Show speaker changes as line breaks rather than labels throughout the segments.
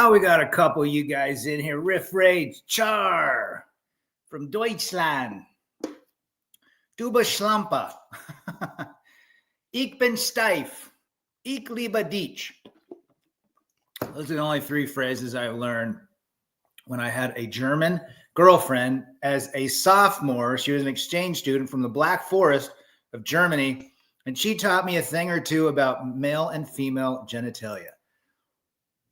Oh, we got a couple of you guys in here. Riff Rage, Char from Deutschland. Duba Schlampa. Ich bin steif. Ich liebe dich. Those are the only three phrases I learned when I had a German girlfriend as a sophomore. She was an exchange student from the Black Forest of Germany, and she taught me a thing or two about male and female genitalia.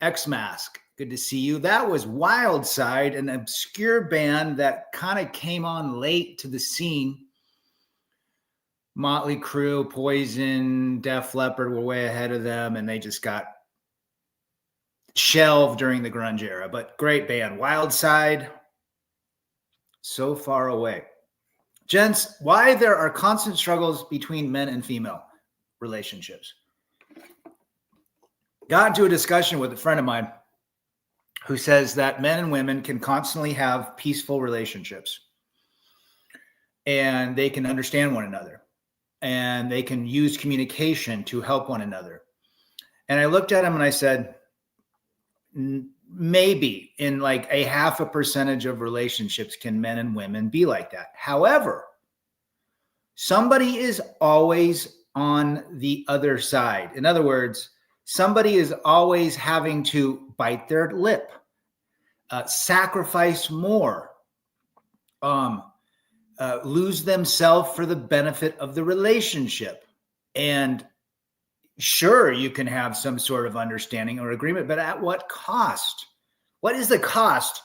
X-Mask, good to see you. That was Wild Side, an obscure band that kind of came on late to the scene. Motley Crue, Poison, Def Leppard were way ahead of them, and they just got shelved during the grunge era. But great band. Wild Side, So Far Away. Gents, why there are constant struggles between men and female relationships. Got into a discussion with a friend of mine who says that men and women can constantly have peaceful relationships and they can understand one another and they can use communication to help one another. And I looked at him and I said, maybe in like a 0.5% of relationships can men and women be like that. However, somebody is always on the other side. In other words, somebody is always having to bite their lip, sacrifice more, lose themselves for the benefit of the relationship. And sure, you can have some sort of understanding or agreement, but at what cost? What is the cost?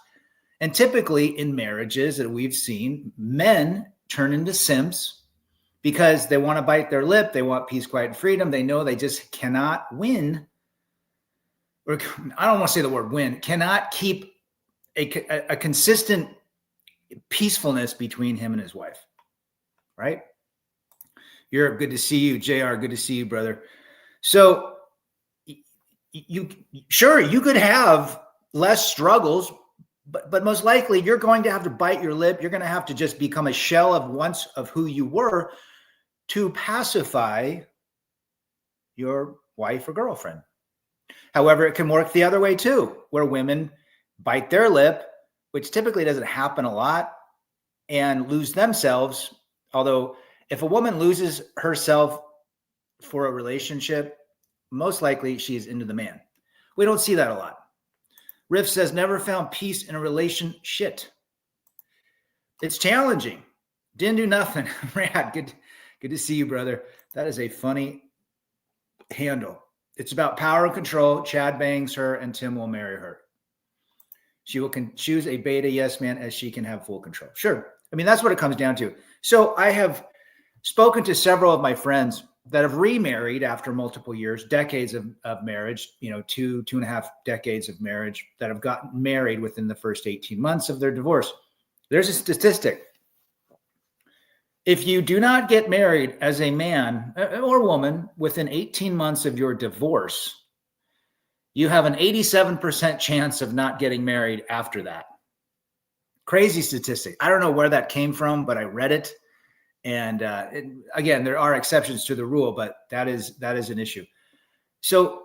And typically in marriages that we've seen, men turn into simps because they want to bite their lip. They want peace, quiet, and freedom. They know they just cannot win. Or I don't want to say the word win, cannot keep a consistent peacefulness between him and his wife, right? Europe, good to see you. JR, good to see you, brother. So you could have less struggles, but most likely you're going to have to bite your lip. You're going to have to just become a shell of once of who you were to pacify your wife or girlfriend. However, it can work the other way too, where women bite their lip, which typically doesn't happen a lot, and lose themselves. Although if a woman loses herself for a relationship, most likely she's into the man. We don't see that a lot. Riff says, never found peace in a relationship. It's challenging. Didn't do nothing. Rad, good to see you, brother. That is a funny handle. It's about power and control. Chad bangs her and Tim will marry her. She will choose a beta yes man as she can have full control. Sure. I mean, that's what it comes down to. So I have spoken to several of my friends that have remarried after multiple years, decades of marriage, 2.5 decades of marriage, that have gotten married within the first 18 months of their divorce. There's a statistic. If you do not get married as a man or woman within 18 months of your divorce, you have an 87% chance of not getting married after that. Crazy statistic. I don't know where that came from, but I read it. And again, there are exceptions to the rule, but that is an issue. So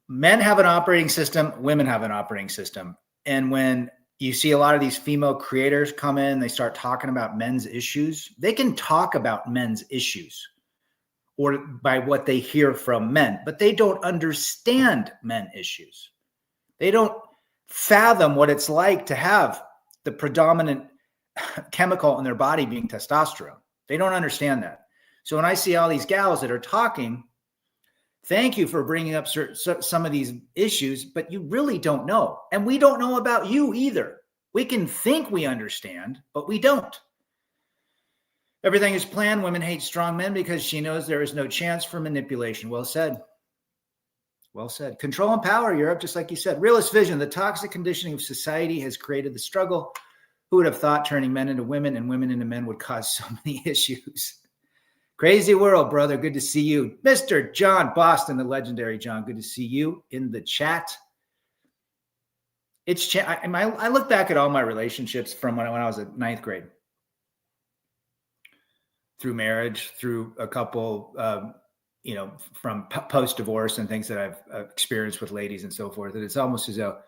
men have an operating system, women have an operating system. And when you see a lot of these female creators come in, they start talking about men's issues. They can talk about men's issues or by what they hear from men, but they don't understand men issues. They don't fathom what it's like to have the predominant chemical in their body being testosterone. They don't understand that. So when I see all these gals that are talking, thank you for bringing up some of these issues, but you really don't know. And we don't know about you either. We can think we understand, but we don't. Everything is planned. Women hate strong men because she knows there is no chance for manipulation. Well said. Well said. Control and power, Europe, just like you said. Realist vision. The toxic conditioning of society has created the struggle. Who would have thought turning men into women and women into men would cause so many issues? Crazy world, brother. Good to see you. Mr. John Boston, the legendary John. Good to see you in the chat. I look back at all my relationships from when I was in 9th grade. Through marriage, through a couple from post-divorce and things that I've experienced with ladies and so forth, that it's almost as though,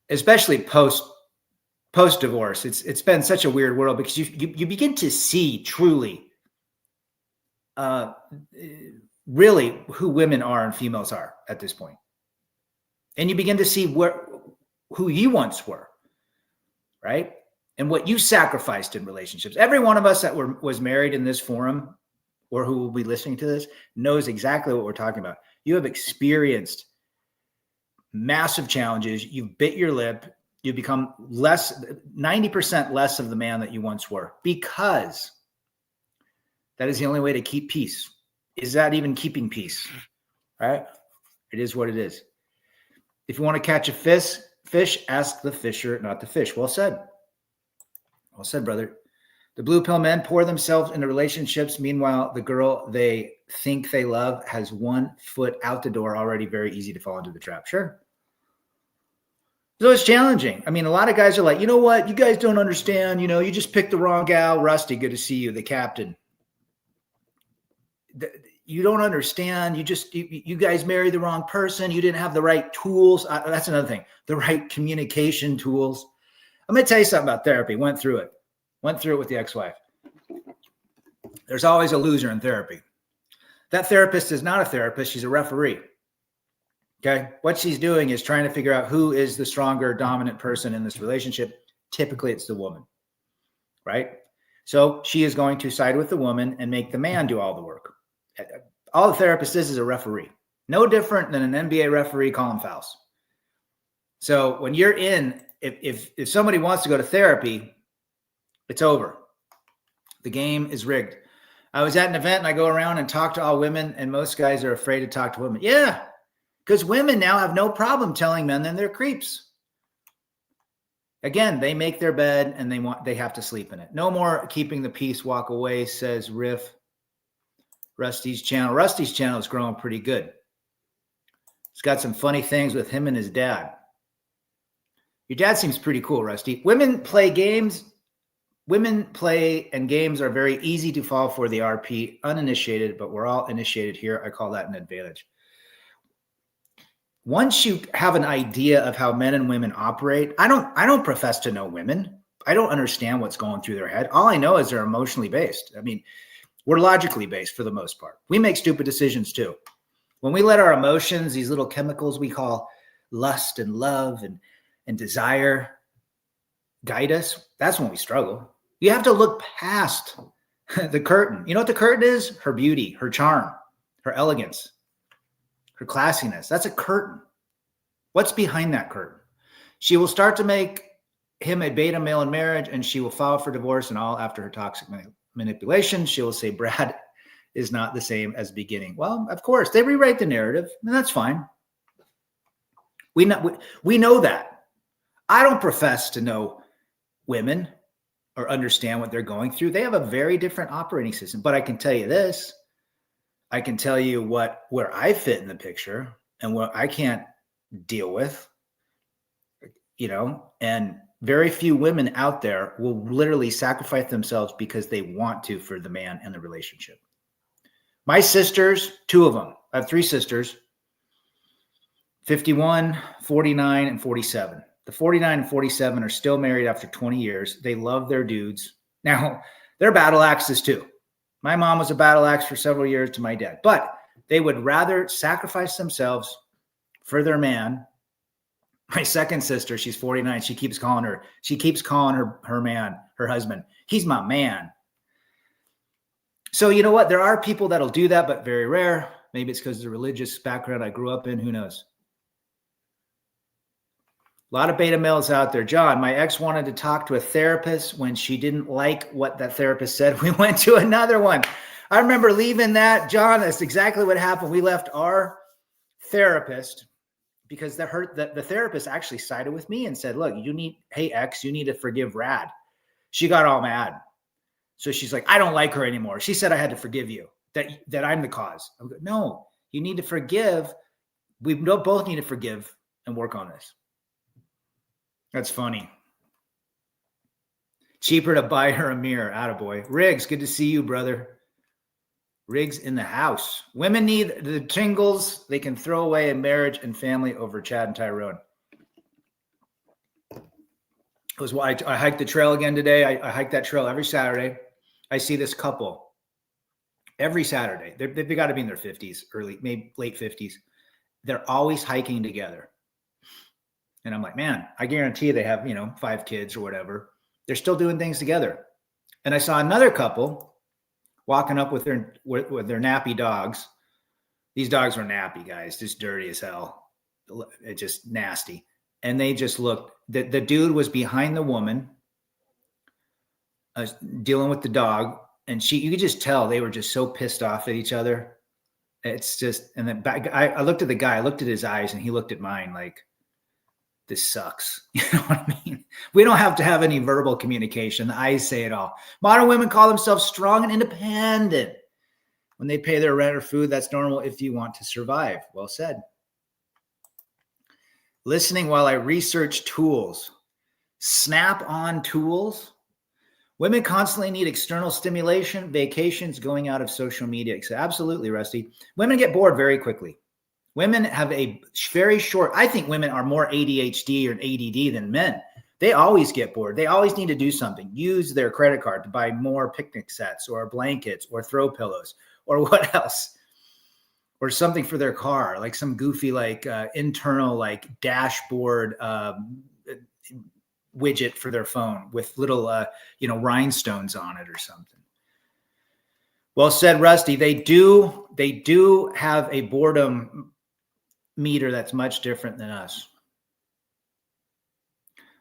especially post-divorce, it's been such a weird world, because you begin to see truly, really who women are and females are at this point. And you begin to see who you once were, right? And what you sacrificed in relationships. Every one of us that was married in this forum, or who will be listening to this, knows exactly what we're talking about. You have experienced massive challenges. You've bit your lip. You've become 90% less of the man that you once were, because that is the only way to keep peace. Is that even keeping peace? Right? It is what it is. If you want to catch a fish, ask the fisher, not the fish. Well said. Well said, brother. The blue pill men pour themselves into relationships. Meanwhile, the girl they think they love has one foot out the door already. Very easy to fall into the trap. Sure. So it's challenging. I mean, a lot of guys are like, you know what? You guys don't understand. You just picked the wrong gal. Rusty, good to see you, the captain. You don't understand. You guys married the wrong person. You didn't have the right tools. That's another thing. The right communication tools. I'm going to tell you something about therapy. Went through it with the ex-wife. There's always a loser in therapy. That therapist is not a therapist. She's a referee. Okay. What she's doing is trying to figure out who is the stronger, dominant person in this relationship. Typically, it's the woman, right? So she is going to side with the woman and make the man do all the work. All the therapist is a referee. No different than an NBA referee calling fouls. So when you're in, if somebody wants to go to therapy, it's over. The game is rigged. I was at an event and I go around and talk to all women, and most guys are afraid to talk to women. Yeah, because women now have no problem telling men that they're creeps. Again, they make their bed and they have to sleep in it. No more keeping the peace, walk away, says Riff. Rusty's channel. Rusty's channel is growing pretty good. He's got some funny things with him and his dad. Your dad seems pretty cool, Rusty. Women play games. Women play and games are very easy to fall for the RP, uninitiated, but we're all initiated here. I call that an advantage. Once you have an idea of how men and women operate, I don't profess to know women. I don't understand what's going through their head. All I know is they're emotionally based. I mean, we're logically based for the most part. We make stupid decisions too. When we let our emotions, these little chemicals we call lust and love and desire, guide us, that's when we struggle. You have to look past the curtain. You know what the curtain is? Her beauty, her charm, her elegance, her classiness. That's a curtain. What's behind that curtain? She will start to make him a beta male in marriage, and she will file for divorce, and all after her toxic manipulation. She will say Brad is not the same as beginning. Well, of course, they rewrite the narrative, and that's fine. We know that. I don't profess to know women or understand what they're going through. They have a very different operating system. But I can tell you this. I can tell you where I fit in the picture and what I can't deal with, and very few women out there will literally sacrifice themselves because they want to for the man and the relationship. My sisters, two of them, I have three sisters, 51, 49, and 47. The 49 and 47 are still married after 20 years. They love their dudes. Now, they're battle axes too. My mom was a battle axe for several years to my dad, but they would rather sacrifice themselves for their man. My second sister, she's 49. She keeps calling her man, her husband. He's my man. So you know what? There are people that'll do that, but very rare. Maybe it's because of the religious background I grew up in. Who knows? A lot of beta males out there. John, my ex wanted to talk to a therapist. When she didn't like what that therapist said, we went to another one. I remember leaving that. John, that's exactly what happened. We left our therapist because the therapist actually sided with me and said, look, hey, ex, you need to forgive Rad. She got all mad. So she's like, I don't like her anymore. She said I had to forgive you, that I'm the cause. I'm like, no, you need to forgive. We both need to forgive and work on this. That's funny. Cheaper to buy her a mirror. Attaboy. Riggs, good to see you, brother. Riggs in the house. Women need the tingles they can throw away in marriage and family over Chad and Tyrone. It was why I hiked the trail again today. I hike that trail every Saturday. I see this couple every Saturday. They've got to be in their 50s, early, maybe late 50s. They're always hiking together. And I'm like, man, I guarantee they have, 5 kids or whatever. They're still doing things together. And I saw another couple walking up with their nappy dogs. These dogs were nappy, guys, just dirty as hell. It's just nasty. And they just looked, the dude was behind the woman dealing with the dog. And you could just tell they were just so pissed off at each other. It's just, and then I looked at the guy, I looked at his eyes, and he looked at mine like, this sucks. You know what I mean? We don't have to have any verbal communication. The eyes say it all. Modern women call themselves strong and independent. When they pay their rent or food, that's normal if you want to survive. Well said. Listening while I research tools. Snap-on tools. Women constantly need external stimulation, vacations, going out of social media. Absolutely, Rusty. Women get bored very quickly. Women have a very short, I think women are more ADHD or ADD than men. They always get bored. They always need to do something. Use their credit card to buy more picnic sets or blankets or throw pillows or what else? Or something for their car, like some goofy, internal, dashboard widget for their phone with little, rhinestones on it or something. Well said, Rusty. They do have a boredom meter that's much different than us.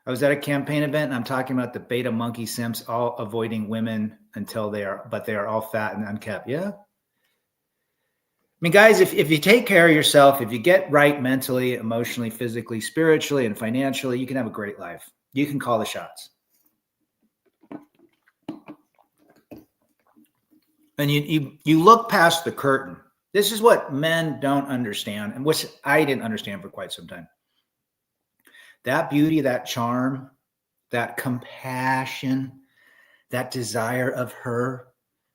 I was at a campaign event and I'm talking about the beta monkey simps all avoiding women until they are all fat and unkept. Yeah. I mean, guys, if you take care of yourself, if you get right mentally, emotionally, physically, spiritually, and financially, you can have a great life. You can call the shots. And you look past the curtain. This is what men don't understand, and which I didn't understand for quite some time. That beauty, that charm, that compassion, that desire of her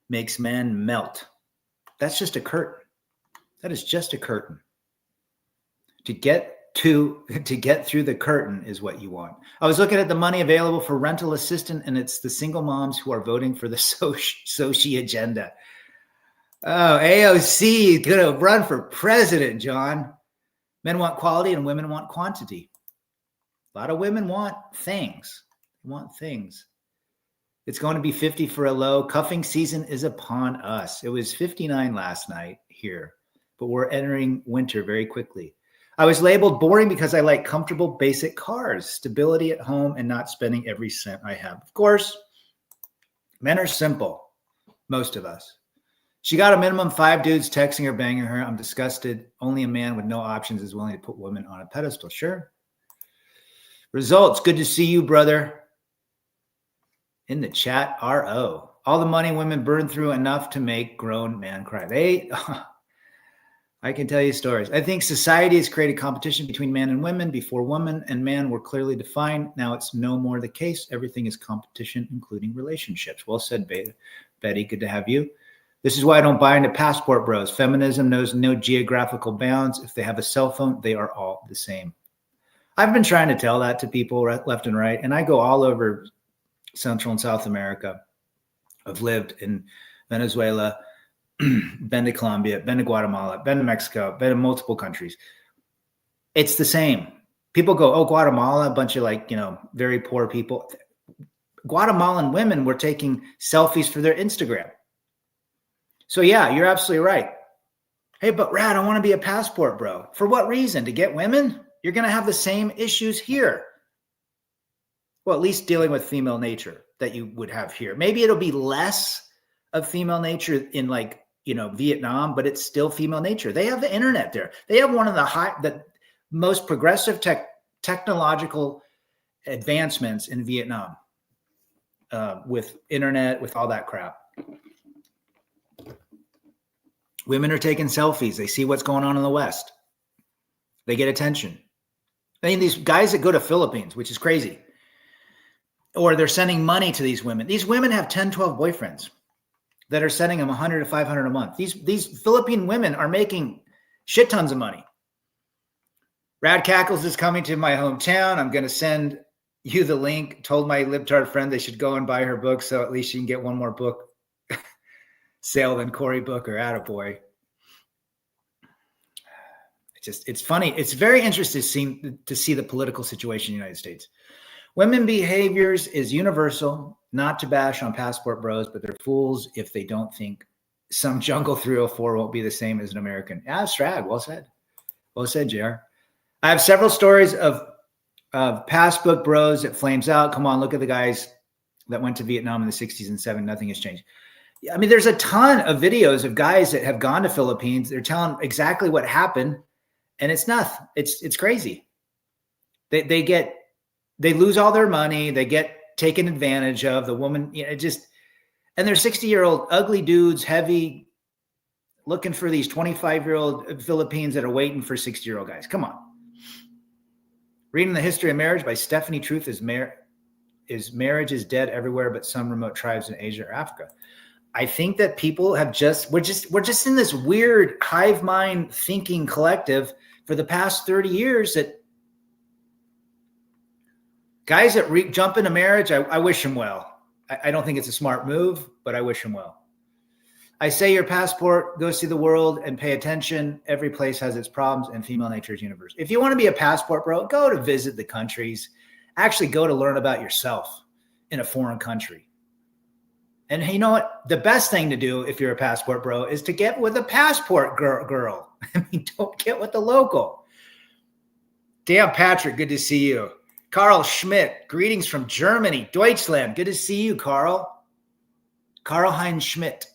makes men melt. That's just a curtain. That is just a curtain. To get through the curtain is what you want. I was looking at the money available for rental assistance, and it's the single moms who are voting for the Sochi agenda. Oh, AOC is going to run for president, John. Men want quality and women want quantity. A lot of women want things. They want things. It's going to be 50 for a low. Cuffing season is upon us. It was 59 last night here, but we're entering winter very quickly. I was labeled boring because I like comfortable, basic cars, stability at home, and not spending every cent I have. Of course, men are simple, most of us. She got a minimum 5 dudes texting her, banging her. I'm disgusted. Only a man with no options is willing to put women on a pedestal. Sure. Results. Good to see you, brother. In the chat, RO. All the money women burn through enough to make grown man cry. I can tell you stories. I think society has created competition between men and women. Before woman and man were clearly defined. Now it's no more the case. Everything is competition, including relationships. Well said, Betty. Good to have you. This is why I don't buy into passport bros. Feminism knows no geographical bounds. If they have a cell phone, they are all the same. I've been trying to tell that to people left and right, and I go all over Central and South America. I've lived in Venezuela, been to Colombia, been to Guatemala, been to Mexico, been to multiple countries. It's the same. People go, oh, Guatemala, a bunch of very poor people. Guatemalan women were taking selfies for their Instagram. So yeah, you're absolutely right. Hey, but Rad, I want to be a passport bro. For what reason? To get women? You're going to have the same issues here. Well, at least dealing with female nature that you would have here. Maybe it'll be less of female nature in Vietnam, but it's still female nature. They have the internet there. They have one of the most progressive technological advancements in Vietnam with internet, with all that crap. Women are taking selfies. They see what's going on in the West. They get attention. I mean, these guys that go to Philippines, which is crazy, or they're sending money to these women. These women have 10, 12 boyfriends. that are sending them 100 to 500 a month. These Philippine women are making shit tons of money. Rad Cackles is coming to my hometown. I'm going to send you the link. Told my libtard friend they should go and buy her book, so at least she can get one more book sale than Cory Booker. Attaboy. It's funny. It's very interesting to see the political situation in the United States. Women behaviors is universal, not to bash on passport bros, but they're fools if they don't think some Jungle 304 won't be the same as an American. Ah, Strag, well said. Well said, JR. I have several stories of passport bros that flames out. Come on, look at the guys that went to Vietnam in the 60s and 70s. Nothing has changed. I mean, there's a ton of videos of guys that have gone to Philippines. They're telling exactly what happened. And it's nothing. It's crazy. They lose all their money. They get taken advantage of. The woman, and they're 60-year-old ugly dudes, heavy, looking for these 25-year-old Philippines that are waiting for 60-year-old guys. Come on. Reading The History of Marriage by Stephanie Truth is marriage is dead everywhere, but some remote tribes in Asia or Africa. I think that people have we're just in this weird hive mind thinking collective for the past 30 years that guys that jump into marriage, I wish them well. I don't think it's a smart move, but I wish them well. I say your passport, go see the world and pay attention. Every place has its problems and female nature is universe. If you want to be a passport bro, go to visit the countries. Actually go to learn about yourself in a foreign country. And you know what? The best thing to do if you're a passport bro is to get with a passport girl. I mean, don't get with the local. Damn, Patrick, good to see you. Carl Schmidt, greetings from Germany, Deutschland. Good to see you, Carl. Karl-Heinz Schmidt.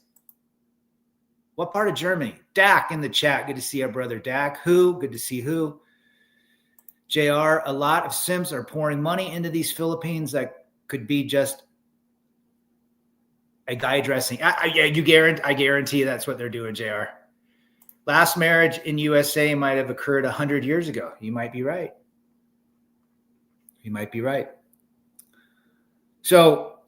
What part of Germany? Dak in the chat. Good to see our brother Dak. Who? Good to see who. JR, a lot of Sims are pouring money into these Philippines that could be just a guy dressing. I guarantee that's what they're doing, JR. Last marriage in USA might have occurred 100 years ago. You might be right. You might be right. So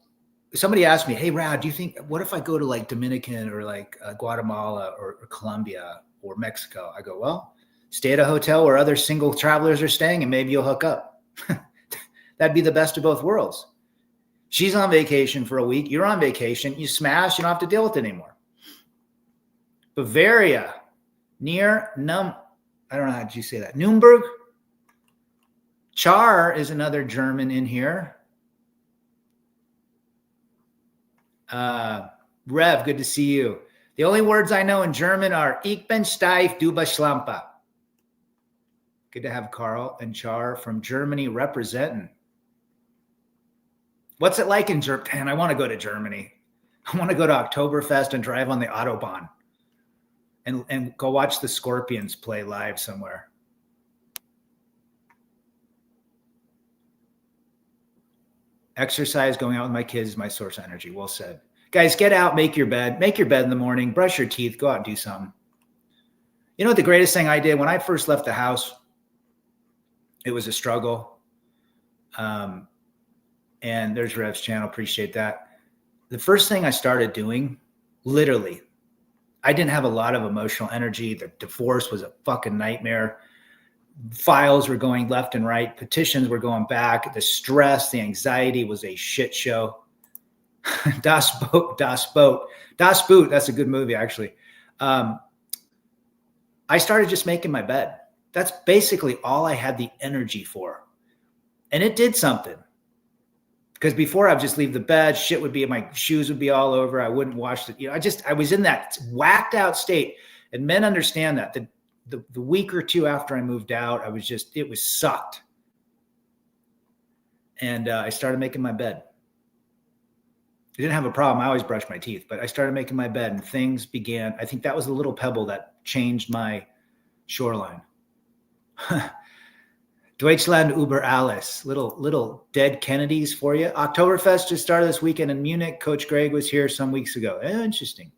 somebody asked me, hey, Rad, do you think, what if I go to like Dominican or like Guatemala or Colombia or Mexico? I go, well, stay at a hotel where other single travelers are staying and maybe you'll hook up. That'd be the best of both worlds. She's on vacation for a week. You're on vacation. You smash. You don't have to deal with it anymore. Bavaria, near I don't know how you say that. Nuremberg. Char is another German in here. Rev, good to see you. The only words I know in German are Ich bin steif, du bist schlampe. Good to have Carl and Char from Germany representing. What's it like in Germany? Man, I want to go to Germany. I want to go to Oktoberfest and drive on the Autobahn and go watch the Scorpions play live somewhere. Exercise, going out with my kids is my source of energy. Well said. Guys, get out, make your bed in the morning, brush your teeth, go out and do something. You know what the greatest thing I did when I first left the house? It was a struggle. And there's Rev's channel. Appreciate that. The first thing I started doing, literally, I didn't have a lot of emotional energy. The divorce was a fucking nightmare. Files were going left and right. Petitions were going back. The stress, the anxiety was a shit show. Das Boot. That's a good movie, actually. I started just making my bed. That's basically all I had the energy for. And it did something. Because before I would just leave the bed, shit would be, my shoes would be all over. I wouldn't wash it. I was in that whacked out state. And men understand that. The week or two after I moved out, it was sucked. And I started making my bed. I didn't have a problem. I always brushed my teeth, but I started making my bed and things began. I think that was the little pebble that changed my shoreline. Deutschland über alles. Little dead Kennedys for you. Oktoberfest just started this weekend in Munich. Coach Greg was here some weeks ago. Interesting.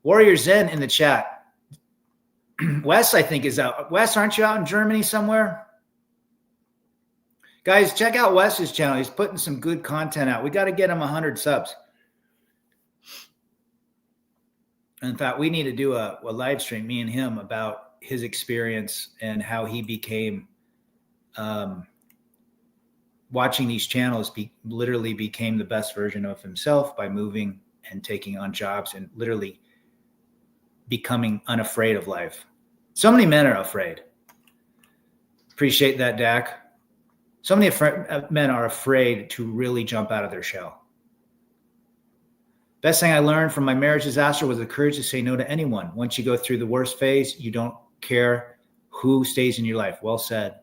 Warrior Zen in the chat. Wes, I think, is out. Wes, aren't you out in Germany somewhere? Guys, check out Wes's channel. He's putting some good content out. We got to get him 100 subs. In fact, we need to do a live stream, me and him, about his experience and how he became, watching these channels, literally became the best version of himself by moving and taking on jobs and literally becoming unafraid of life. So many men are afraid. Appreciate that, Dak. So many men are afraid to really jump out of their shell. Best thing I learned from my marriage disaster was the courage to say no to anyone. Once you go through the worst phase, you don't care who stays in your life. Well said.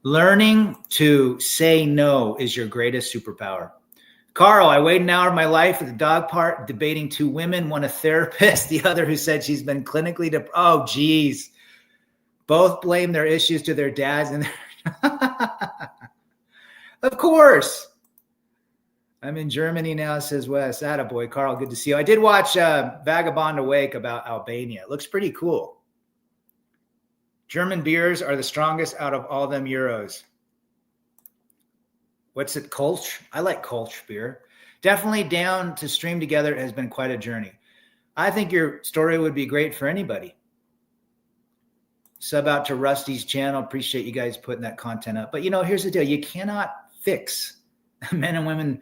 Learning to say no is your greatest superpower. Carl, I waited an hour of my life at the dog park debating two women, one a therapist, the other who said she's been clinically oh, geez. Both blame their issues to their dads and Of course. I'm in Germany now, says Wes. Attaboy, Carl, good to see you. I did watch Vagabond Awake about Albania. It looks pretty cool. German beers are the strongest out of all them Euros. What's it, Kolsch? I like Kolsch beer. Definitely down to stream together. It has been quite a journey. I think your story would be great for anybody. Sub out to Rusty's channel. Appreciate you guys putting that content up. But, here's the deal. You cannot fix men and women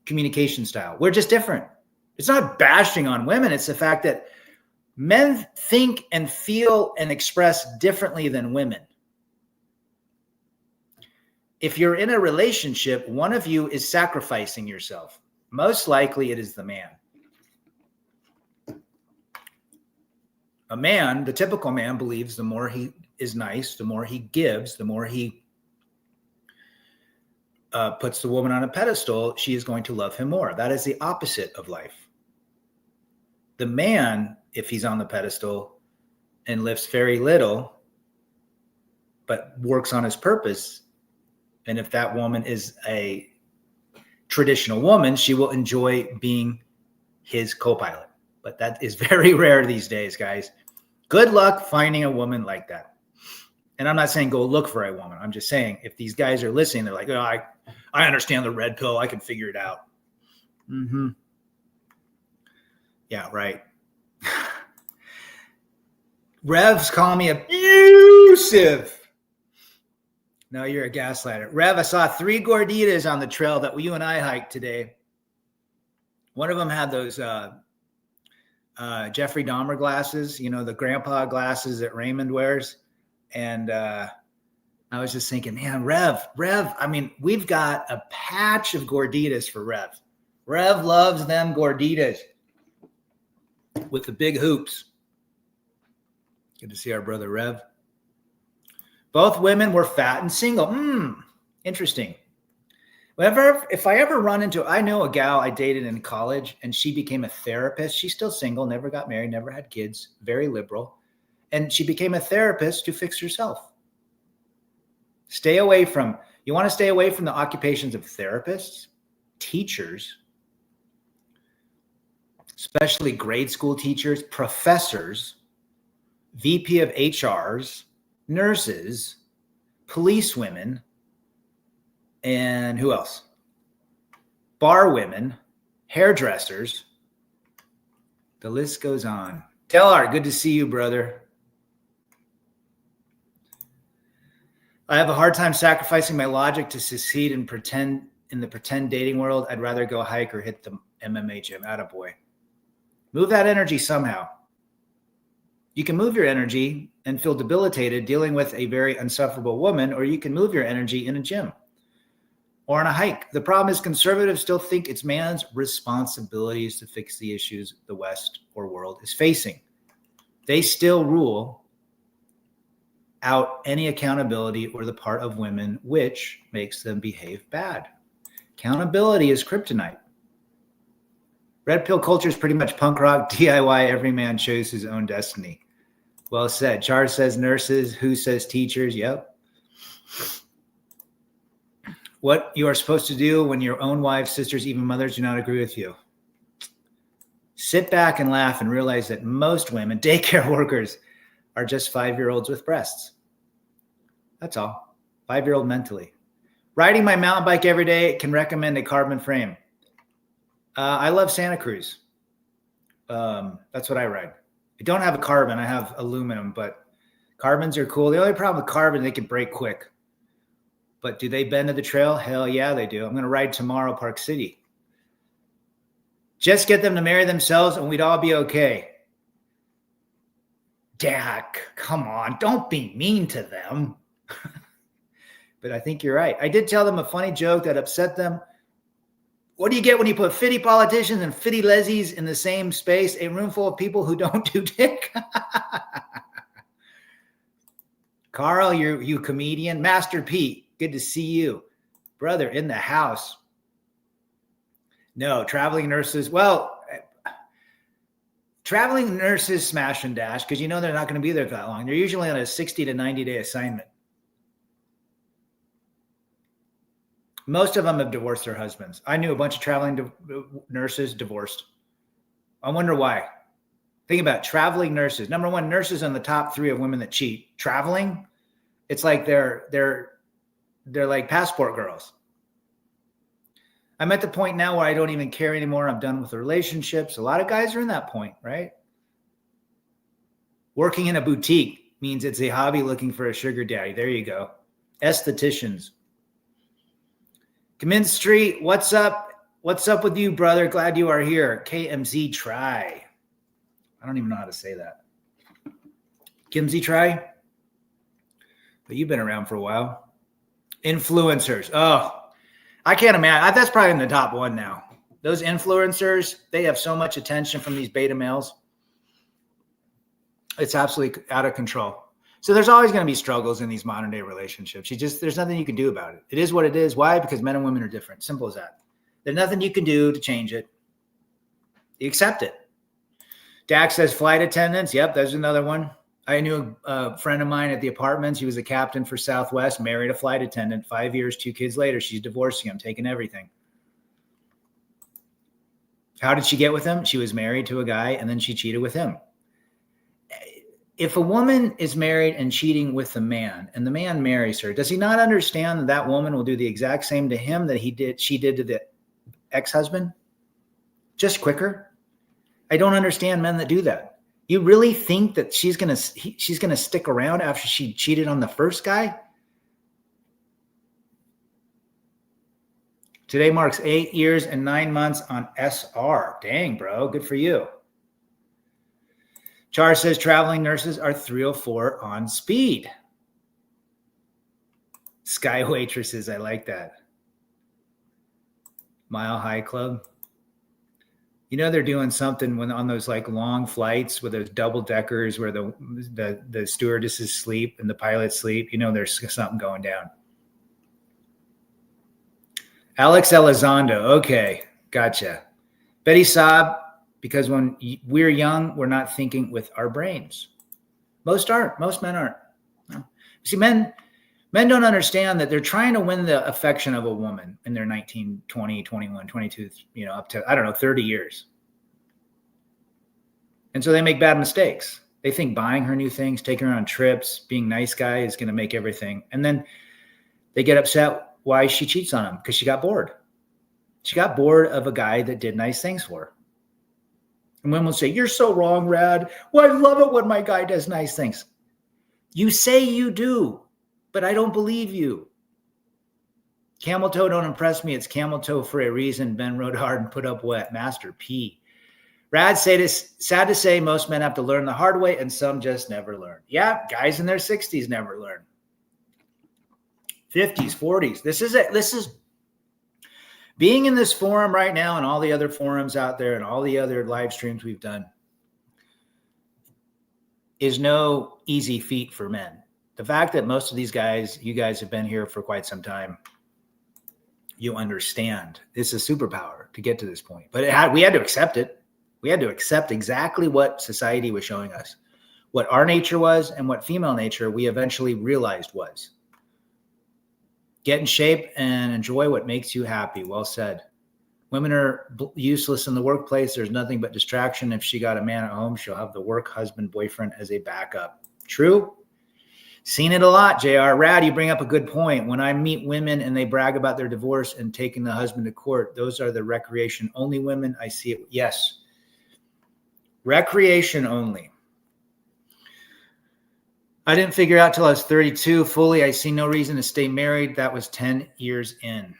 communication style. We're just different. It's not bashing on women. It's the fact that men think and feel and express differently than women. If you're in a relationship, one of you is sacrificing yourself. Most likely it is the man. A man, the typical man, believes the more he is nice, the more he gives, the more he puts the woman on a pedestal, she is going to love him more. That is the opposite of life. The man, if he's on the pedestal and lifts very little, but works on his purpose, and if that woman is a traditional woman, she will enjoy being his co-pilot. But that is very rare these days, guys. Good luck finding a woman like that. And I'm not saying go look for a woman. I'm just saying if these guys are listening, they're like, oh, I understand the red pill. I can figure it out. Mm-hmm. Yeah, right. Rev's calling me abusive. No, you're a gaslighter. Rev, I saw 3 gorditas on the trail that you and I hiked today. One of them had those Jeffrey Dahmer glasses, the grandpa glasses that Raymond wears. And I was just thinking, man, Rev, I mean, we've got a patch of gorditas for Rev. Rev loves them gorditas with the big hoops. Good to see our brother Rev. Both women were fat and single. Interesting. If I ever run into, I know a gal I dated in college and she became a therapist. She's still single, never got married, never had kids, very liberal. And she became a therapist to fix herself. You want to stay away from the occupations of therapists, teachers, especially grade school teachers, professors, VP of HRs, nurses, police women, and who else? Bar women, hairdressers. The list goes on. Tellar, good to see you, brother. I have a hard time sacrificing my logic to succeed in the pretend dating world. I'd rather go hike or hit the MMA gym. Attaboy. Move that energy somehow. You can move your energy and feel debilitated dealing with a very insufferable woman, or you can move your energy in a gym or on a hike. The problem is conservatives still think it's man's responsibilities to fix the issues the West or world is facing. They still rule out any accountability or the part of women, which makes them behave bad. Accountability is kryptonite. Red pill culture is pretty much punk rock, DIY, every man chose his own destiny. Well said. Char says nurses, who says teachers? Yep. What you are supposed to do when your own wives, sisters, even mothers do not agree with you. Sit back and laugh and realize that most women, daycare workers, are just 5-year-olds with breasts. That's all. 5-year-old mentally. Riding my mountain bike every day, can recommend a carbon frame. I love Santa Cruz. That's what I ride. I don't have a carbon. I have aluminum, but carbons are cool. The only problem with carbon, they can break quick. But do they bend to the trail? Hell yeah, they do. I'm going to ride tomorrow, Park City. Just get them to marry themselves and we'd all be okay. Dak, come on. Don't be mean to them. But I think you're right. I did tell them a funny joke that upset them. What do you get when you put 50 politicians and 50 lesbies in the same space? A room full of people who don't do dick? Carl, you comedian. Master Pete, good to see you. Brother, in the house. No, traveling nurses. Well, traveling nurses smash and dash because you know they're not going to be there that long. They're usually on a 60 to 90-day assignment. Most of them have divorced their husbands. I knew a bunch of traveling nurses divorced. I wonder why. Think about it. Traveling nurses. Number one, nurses on the top 3 of women that cheat. Traveling, it's like they're like passport girls. I'm at the point now where I don't even care anymore. I'm done with the relationships. A lot of guys are in that point, right? Working in a boutique means it's a hobby looking for a sugar daddy. There you go. Estheticians. Cominz Street, what's up? What's up with you, brother? Glad you are here. KMZ Try. I don't even know how to say that. Kimsey Try? But you've been around for a while. Influencers. Oh, I can't imagine. That's probably in the top 1 now. Those influencers, they have so much attention from these beta males. It's absolutely out of control. So there's always going to be struggles in these modern day relationships. There's nothing you can do about it. It is what it is. Why? Because men and women are different. Simple as that. There's nothing you can do to change it. You accept it. Dak says flight attendants. Yep, there's another one. I knew a friend of mine at the apartments. He was a captain for Southwest, married a flight attendant. 5 years, 2 kids later, she's divorcing him, taking everything. How did she get with him? She was married to a guy, and then she cheated with him. If a woman is married and cheating with a man, and the man marries her, does he not understand that that woman will do the exact same to him that she did to the ex-husband? Just quicker. I don't understand men that do that. You really think that she's gonna stick around after she cheated on the first guy? Today marks 8 years and 9 months on SR. Dang, bro. Good for you. Char says traveling nurses are 304 on speed. Sky waitresses. I like that. Mile High Club. You know they're doing something when on those like long flights with those double deckers where the stewardesses sleep and the pilots sleep. You know there's something going down. Alex Elizondo. Okay, gotcha. Betty Saab. Because when we're young, we're not thinking with our brains. Most aren't. Most men aren't. No. See, men don't understand that they're trying to win the affection of a woman in their 19, 20, 21, 22, up to, 30 years. And so they make bad mistakes. They think buying her new things, taking her on trips, being nice guy is going to make everything. And then they get upset why she cheats on him because she got bored. She got bored of a guy that did nice things for her. And women will say, you're so wrong, Rad. Well, I love it when my guy does nice things. You say you do, but I don't believe you. Camel toe don't impress me. It's camel toe for a reason. Ben rode hard and put up wet. Master P. Rad sad to say most men have to learn the hard way and some just never learn. Yeah, guys in their 60s never learn. 50s, 40s. This is it. This is being in this forum right now and all the other forums out there and all the other live streams we've done is no easy feat for men. The fact that most of these guys, you guys have been here for quite some time, you understand it's a superpower to get to this point. But we had to accept it. We had to accept exactly what society was showing us, what our nature was and what female nature we eventually realized was. Get in shape and enjoy what makes you happy. Well said. Women are useless in the workplace. There's nothing but distraction. If she got a man at home, she'll have the work husband, boyfriend as a backup. True. Seen it a lot, JR. Rad, you bring up a good point. When I meet women and they brag about their divorce and taking the husband to court, those are the recreation only women. I see it. Yes. Recreation only. I didn't figure out till I was 32 fully. I see no reason to stay married. That was 10 years in.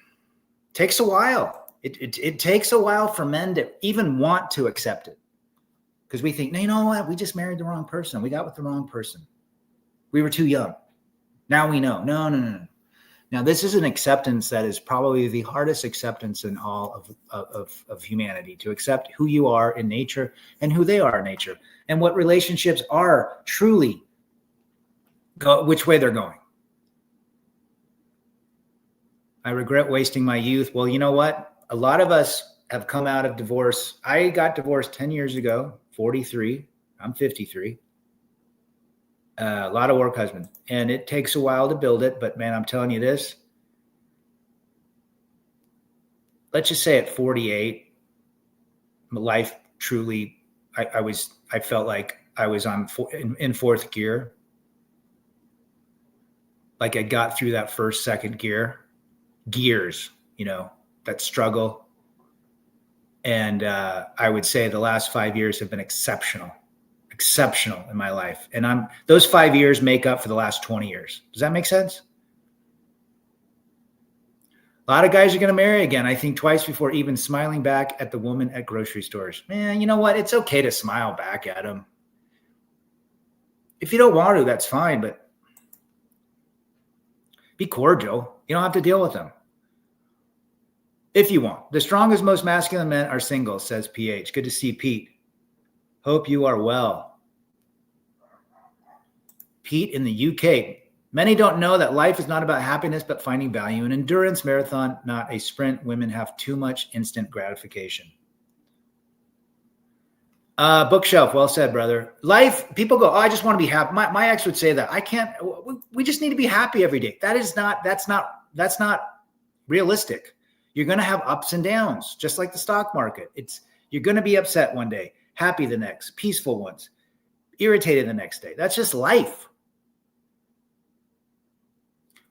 Takes a while. It takes a while for men to even want to accept it. Because we think, no, you know what? We just married the wrong person. We got with the wrong person. We were too young. Now we know. No. Now, this is an acceptance that is probably the hardest acceptance in all of humanity, to accept who you are in nature and who they are in nature, and what relationships are truly, which way they're going. I regret wasting my youth. Well, you know what? A lot of us have come out of divorce. I got divorced 10 years ago, 43. I'm 53. A lot of work husband. And it takes a while to build it. But man, I'm telling you this. Let's just say at 48, my life truly, I felt like I was in fourth gear. Like I got through that first, second gears, that struggle. And I would say the last 5 years have been exceptional in my life. And those 5 years make up for the last 20 years. Does that make sense? A lot of guys are going to marry again, I think twice before even smiling back at the woman at grocery stores. Man, you know what? It's okay to smile back at them. If you don't want to, that's fine, but be cordial. You don't have to deal with them. If you want. The strongest, most masculine men are single, says PH. Good to see Pete. Hope you are well. Pete in the UK. Many don't know that life is not about happiness, but finding value in endurance, marathon, not a sprint. Women have too much instant gratification. Bookshelf. Well said, brother. Life, people go, oh, I just want to be happy. My ex would say that. I can't, we just need to be happy every day. That's not realistic. You're going to have ups and downs, just like the stock market. You're going to be upset one day, happy the next, peaceful ones, irritated the next day. That's just life.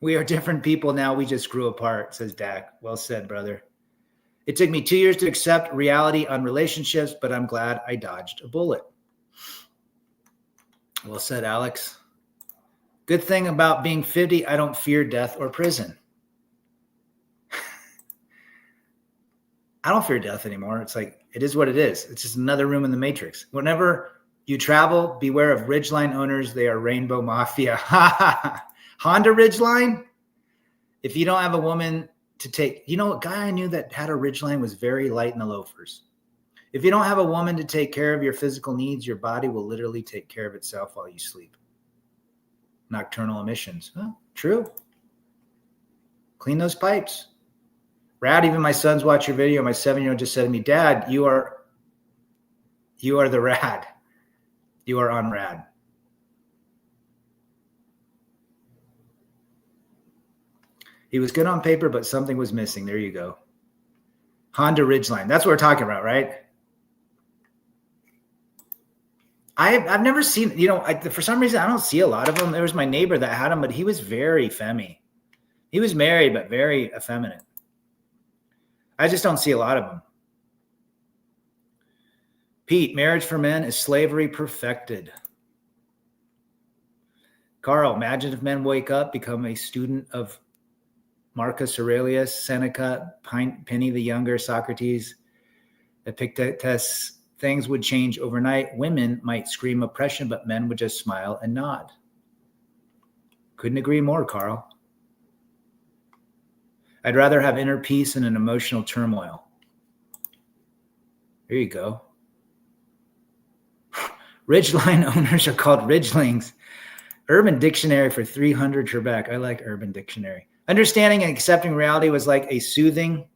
We are different people now. We just grew apart, says Dak. Well said, brother. It took me 2 years to accept reality on relationships, but I'm glad I dodged a bullet. Well said, Alex. Good thing about being 50, I don't fear death or prison. I don't fear death anymore. It's like, it is what it is. It's just another room in the Matrix. Whenever you travel, beware of Ridgeline owners. They are rainbow mafia. Honda Ridgeline. If you don't have a woman to take, a guy I knew that had a Ridgeline was very light in the loafers. If you don't have a woman to take care of your physical needs, your body will literally take care of itself while you sleep. Nocturnal emissions. Huh, true. Clean those pipes. Rad, even my sons watch your video. My 7-year-old just said to me, Dad, you are the rad. You are on rad. He was good on paper, but something was missing. There you go. Honda Ridgeline. That's what we're talking about, right? I've never seen, for some reason, I don't see a lot of them. There was my neighbor that had them, but he was very femmy. He was married, but very effeminate. I just don't see a lot of them. Pete, marriage for men is slavery perfected. Carl, imagine if men wake up, become a student of Marcus Aurelius, Seneca, Pliny the Younger, Socrates, Epictetus. Things would change overnight. Women might scream oppression, but men would just smile and nod. Couldn't agree more, Carl. I'd rather have inner peace than an emotional turmoil. There you go. Ridgeline owners are called ridgelings. Urban Dictionary for 300 Trebek. I like Urban Dictionary. Understanding and accepting reality was like a soothing,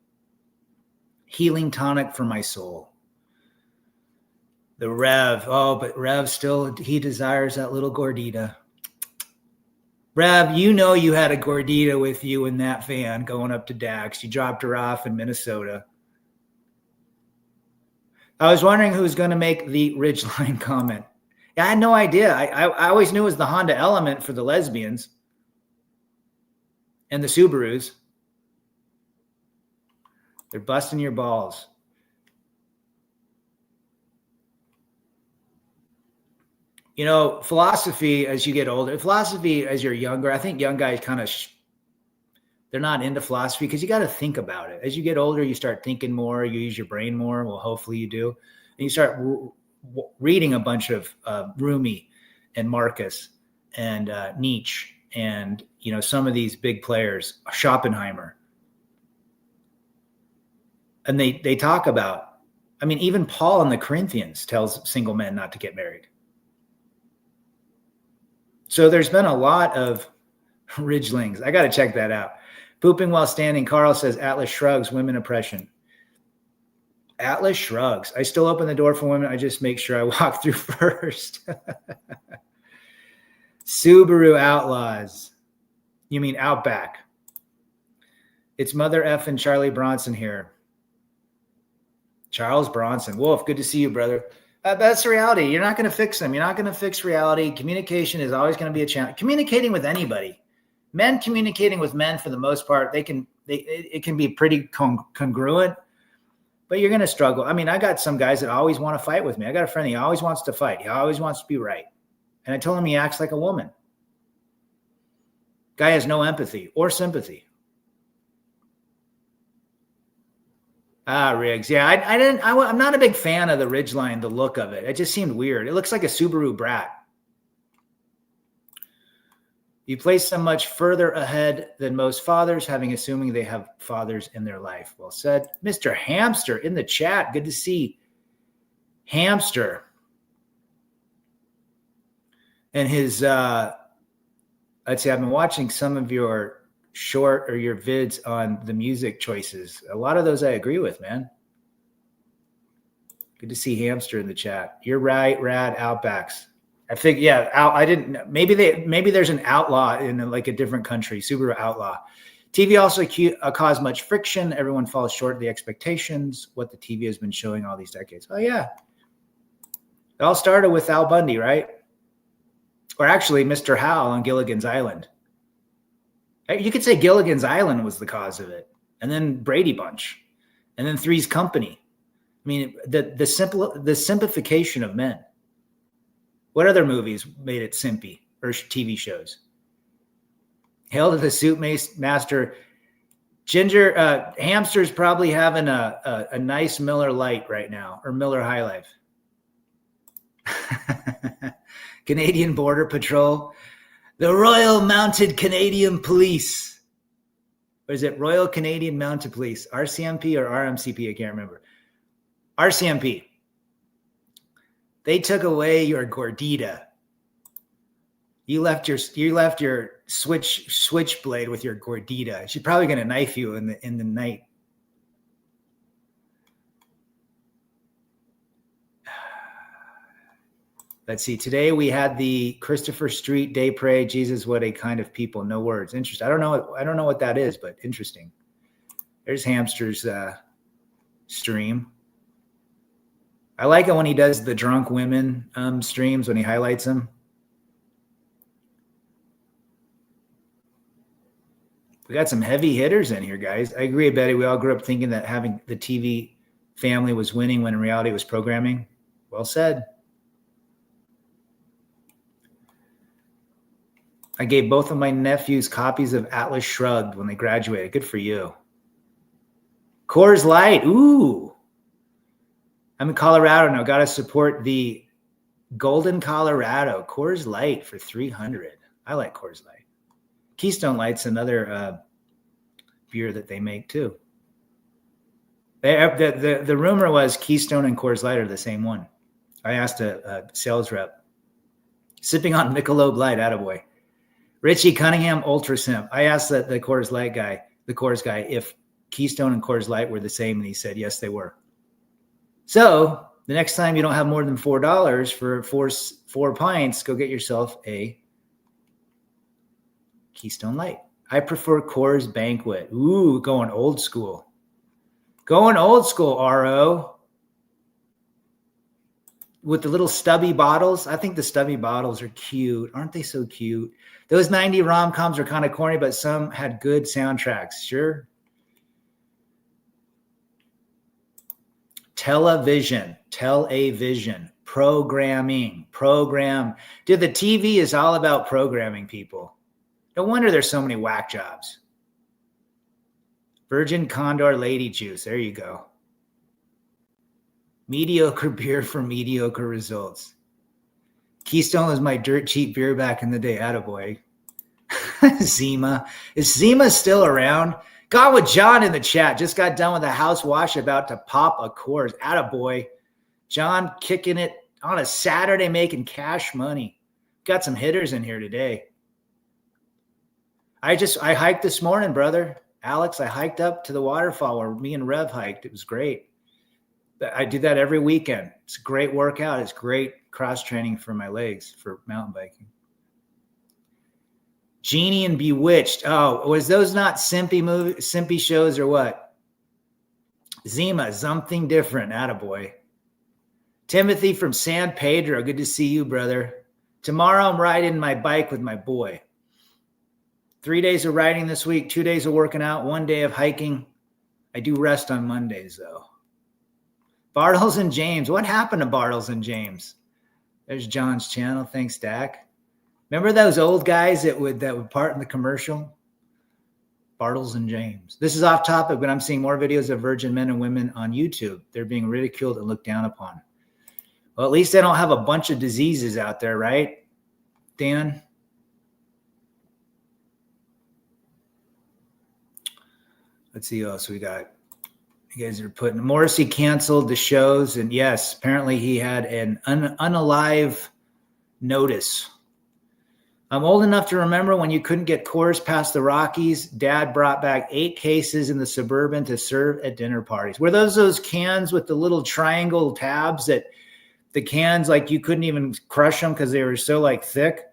healing tonic for my soul. The Rev. Oh, but Rev still, he desires that little gordita. Rev, you had a gordita with you in that van going up to Dax. You dropped her off in Minnesota. I was wondering who was going to make the Ridgeline comment. Yeah, I had no idea. I always knew it was the Honda Element for the lesbians and the Subarus. They're busting your balls. Philosophy as you get older, philosophy as you're younger, I think young guys kind of, they're not into philosophy because you got to think about it. As you get older, you start thinking more, you use your brain more. Well, hopefully you do. And you start reading a bunch of Rumi and Marcus and Nietzsche and, some of these big players, Schopenhauer. And they talk about, even Paul in the Corinthians tells single men not to get married. So there's been a lot of Ridgelings. I got to check that out. Pooping while standing. Carl says Atlas shrugs, women oppression. Atlas shrugs. I still open the door for women. I just make sure I walk through first. Subaru Outlaws. You mean Outback. It's Mother F and Charlie Bronson here. Charles Bronson. Wolf, good to see you, brother. That's the reality. You're not going to fix them. You're not going to fix reality. Communication is always going to be a challenge. Communicating with anybody. Men communicating with men, for the most part, it can be pretty congruent, but you're going to struggle. I got some guys that always want to fight with me. I got a friend, he always wants to fight. He always wants to be right. And I told him he acts like a woman. Guy has no empathy or sympathy. Riggs. Yeah, I'm not a big fan of the Ridgeline, the look of it. It just seemed weird. It looks like a Subaru Brat. You place them much further ahead than most fathers, assuming they have fathers in their life. Well said. Mr. Hamster in the chat. Good to see Hamster. And his, I'd say I've been watching some of your short or your vids on the music choices. A lot of those I agree with, man. Good to see Hamster in the chat. You're right, Rad Outbacks. I think, yeah, I didn't, maybe there's an outlaw in like a different country, Subaru Outlaw. TV also caused much friction. Everyone falls short of the expectations, what the TV has been showing all these decades. Oh, yeah. It all started with Al Bundy, right? Or actually, Mr. Howell on Gilligan's Island. You could say Gilligan's Island was the cause of it. And then Brady Bunch. And then Three's Company. The simplification of men. What other movies made it simpy or TV shows? Hail to the Soup Master. Ginger, Hamster's probably having a nice Miller Lite right now, or Miller High Life. Canadian Border Patrol. The Royal Mounted Canadian Police. Or is it Royal Canadian Mounted Police? RCMP or RMCP? I can't remember. RCMP. They took away your gordita. You left your switchblade with your gordita. She's probably going to knife you in the night. Let's see. Today we had the Christopher Street Day Parade. Jesus, what a kind of people. No words. Interesting. I don't know what that is, but interesting. There's Hamster's stream. I like it when he does the drunk women streams, when he highlights them. We got some heavy hitters in here, guys. I agree, Betty. We all grew up thinking that having the TV family was winning when in reality it was programming. Well said. I gave both of my nephews copies of Atlas Shrugged when they graduated. Good for you. Coors Light. Ooh. I'm in Colorado now. Got to support the Golden Colorado. Coors Light for $300. I like Coors Light. Keystone Light's another beer that they make too. The rumor was Keystone and Coors Light are the same one. I asked a sales rep. Sipping on Michelob Light, attaboy. Richie Cunningham, Ultra Simp. I asked the Coors Light guy, the Coors guy, if Keystone and Coors Light were the same, and he said yes, they were. So the next time you don't have more than $4 for four pints, go get yourself a Keystone Light. I prefer Coors Banquet. Ooh, going old school. Going old school, RO. With the little stubby bottles. I think the stubby bottles are cute. Aren't they so cute? Those 90 rom-coms are kind of corny, but some had good soundtracks. Sure. Television. Programming. Dude, the TV is all about programming people. No wonder there's so many whack jobs. Virgin Condor Lady Juice. There you go. Mediocre beer for mediocre results. Keystone was my dirt cheap beer back in the day. Attaboy. Zima. Is Zima still around? Got with John in the chat. Just got done with a house wash, about to pop a Coors. Attaboy. John kicking it on a Saturday, making cash money. Got some hitters in here today. I hiked this morning, brother. Alex, I hiked up to the waterfall where me and Rev hiked. It was great. I do that every weekend. It's a great workout. It's great cross training for my legs for mountain biking. Genie and Bewitched. Oh, was those not simpy shows or what? Zima, something different. Attaboy. Timothy from San Pedro. Good to see you, brother. Tomorrow I'm riding my bike with my boy. 3 days of riding this week, 2 days of working out, 1 day of hiking. I do rest on Mondays, though. Bartles and James. What happened to Bartles and James? There's John's channel. Thanks, Dak. Remember those old guys that would part in the commercial? Bartles and James. This is off topic, but I'm seeing more videos of virgin men and women on YouTube. They're being ridiculed and looked down upon. Well, at least they don't have a bunch of diseases out there, right, Dan? Let's see what else we got. You guys are putting Morrissey canceled the shows, and yes, apparently he had an unalive notice. I'm old enough to remember when you couldn't get Coors past the Rockies. Dad brought back 8 cases in the Suburban to serve at dinner parties. Were those cans with the little triangle tabs that the cans, like you couldn't even crush them because they were so like thick?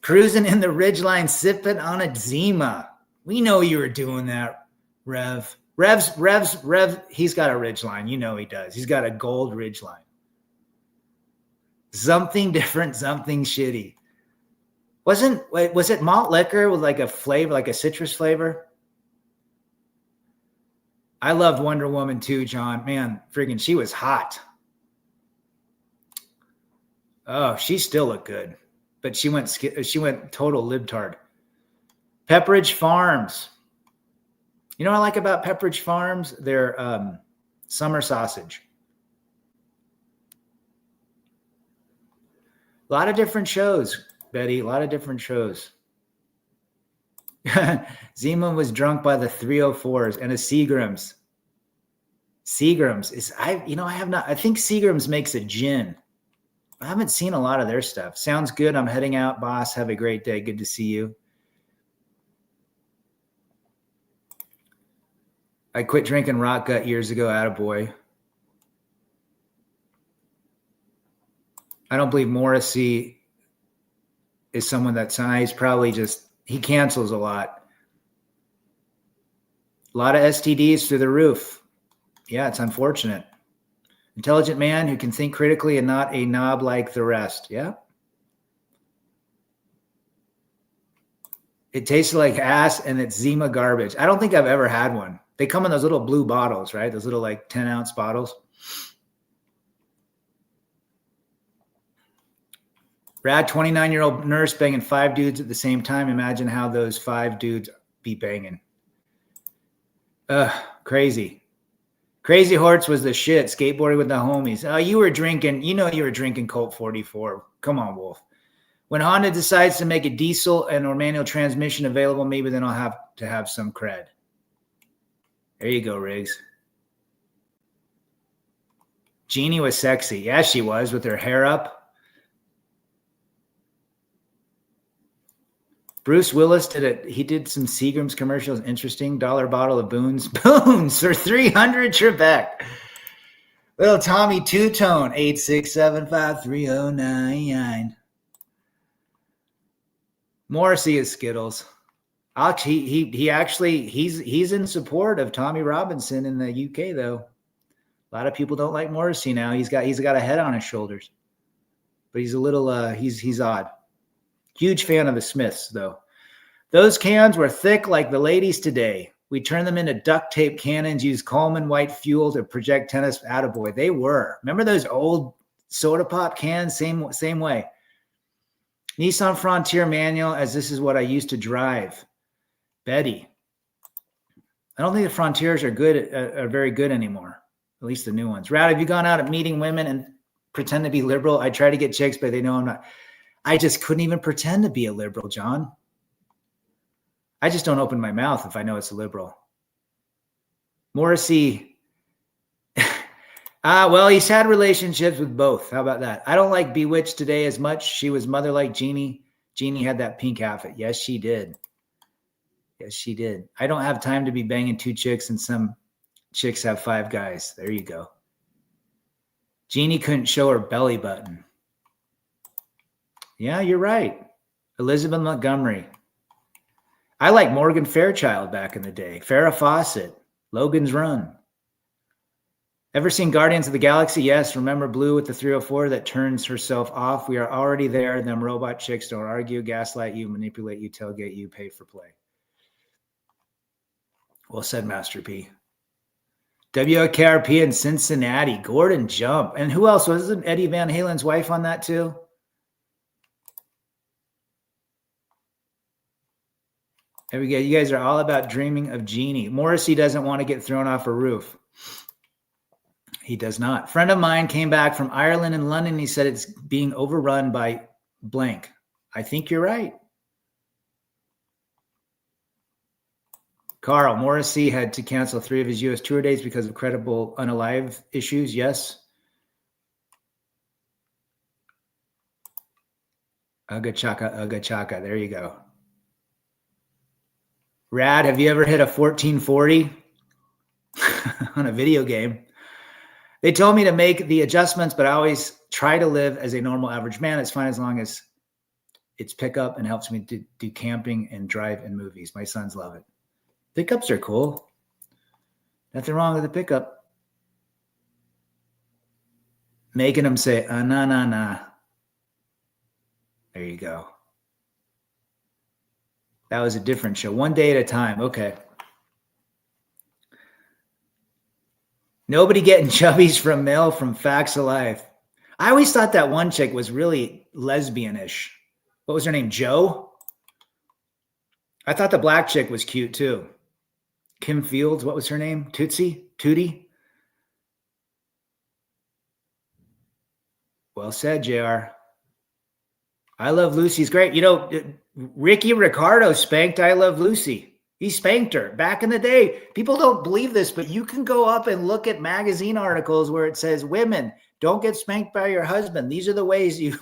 Cruising in the Ridgeline, sipping on a Zima. We know you were doing that, Rev. Rev, he's got a Ridgeline. You know he does. He's got a gold Ridgeline. Something different, something shitty. Was it malt liquor with like a flavor, like a citrus flavor? I loved Wonder Woman too, John. Man, freaking, she was hot. Oh, she still looked good, but she went total libtard. Pepperidge Farms. You know what I like about Pepperidge Farms? Their summer sausage. A lot of different shows, Betty. A lot of different shows. Zima was drunk by the 304s and a Seagram's. Seagram's is I think Seagram's makes a gin. I haven't seen a lot of their stuff. Sounds good. I'm heading out, boss. Have a great day. Good to see you. I quit drinking Rock Gut years ago. Attaboy. I don't believe Morrissey is someone that's nice. Probably he cancels a lot. A lot of STDs through the roof. Yeah, it's unfortunate. Intelligent man who can think critically and not a knob like the rest. Yeah. It tasted like ass and it's Zima garbage. I don't think I've ever had one. They come in those little blue bottles, right? Those little like 10-ounce bottles. Brad, 29-year-old nurse banging 5 dudes at the same time. Imagine how those 5 dudes be banging. Crazy. Crazy Horse was the shit. Skateboarding with the homies. Oh, you were drinking. You were drinking Colt 44. Come on, Wolf. When Honda decides to make a diesel or manual transmission available, maybe then I'll have to have some cred. There you go, Riggs. Jeannie was sexy. Yeah, she was, with her hair up. Bruce Willis he did some Seagram's commercials. Interesting. $1 bottle of Boone's. Boone's for 300, Trebek. Little Tommy Two-Tone, 8675309. Morrissey is Skittles. He's in support of Tommy Robinson in the UK, though. A lot of people don't like Morrissey now. He's got a head on his shoulders, but he's a little he's odd. Huge fan of the Smiths, though. Those cans were thick like the ladies today. We turned them into duct tape cannons, used Coleman white fuel to project tennis. Attaboy. They were. Remember those old soda pop cans? Same way. Nissan Frontier manual, as this is what I used to drive. Betty. I don't think the Frontiers are good, are very good anymore. At least the new ones. Rad, have you gone out at meeting women and pretend to be liberal? I try to get chicks, but they know I'm not. I just couldn't even pretend to be a liberal, John. I just don't open my mouth if I know it's a liberal. Morrissey. Well, he's had relationships with both. How about that? I don't like Bewitched today as much. She was mother like Jeannie. Jeannie had that pink outfit. Yes, she did. Yes, she did. I don't have time to be banging 2 chicks and some chicks have 5 guys. There you go. Jeannie couldn't show her belly button. Yeah, you're right. Elizabeth Montgomery. I like Morgan Fairchild back in the day. Farrah Fawcett. Logan's Run. Ever seen Guardians of the Galaxy? Yes. Remember Blue with the 304 that turns herself off? We are already there. Them robot chicks don't argue, gaslight you, manipulate you, tailgate you, pay for play. Well said, Master P. WKRP in Cincinnati. Gordon Jump. And who else? Wasn't Eddie Van Halen's wife on that too? There we go. You guys are all about dreaming of Jeannie. Morrissey doesn't want to get thrown off a roof. He does not. Friend of mine came back from Ireland and London. He said it's being overrun by blank. I think you're right. Carl, Morrissey had to cancel 3 of his U.S. tour dates because of credible unalive issues. Yes. Ugga chaka. There you go. Rad, have you ever hit a 1440 on a video game? They told me to make the adjustments, but I always try to live as a normal average man. It's fine as long as it's pickup and helps me do camping and drive in movies. My sons love it. Pickups are cool. Nothing wrong with the pickup. Making them say, nah. There you go. That was a different show. One day at a time. Okay. Nobody getting chubbies from mail from Facts of Life. I always thought that one chick was really lesbian-ish. What was her name? Jo? I thought the black chick was cute too. Kim Fields. What was her name? Tootie? Well said, JR. I Love Lucy's great. You know, Ricky Ricardo spanked I Love Lucy. He spanked her back in the day. People don't believe this, but you can go up and look at magazine articles where it says, women, don't get spanked by your husband. These are the ways you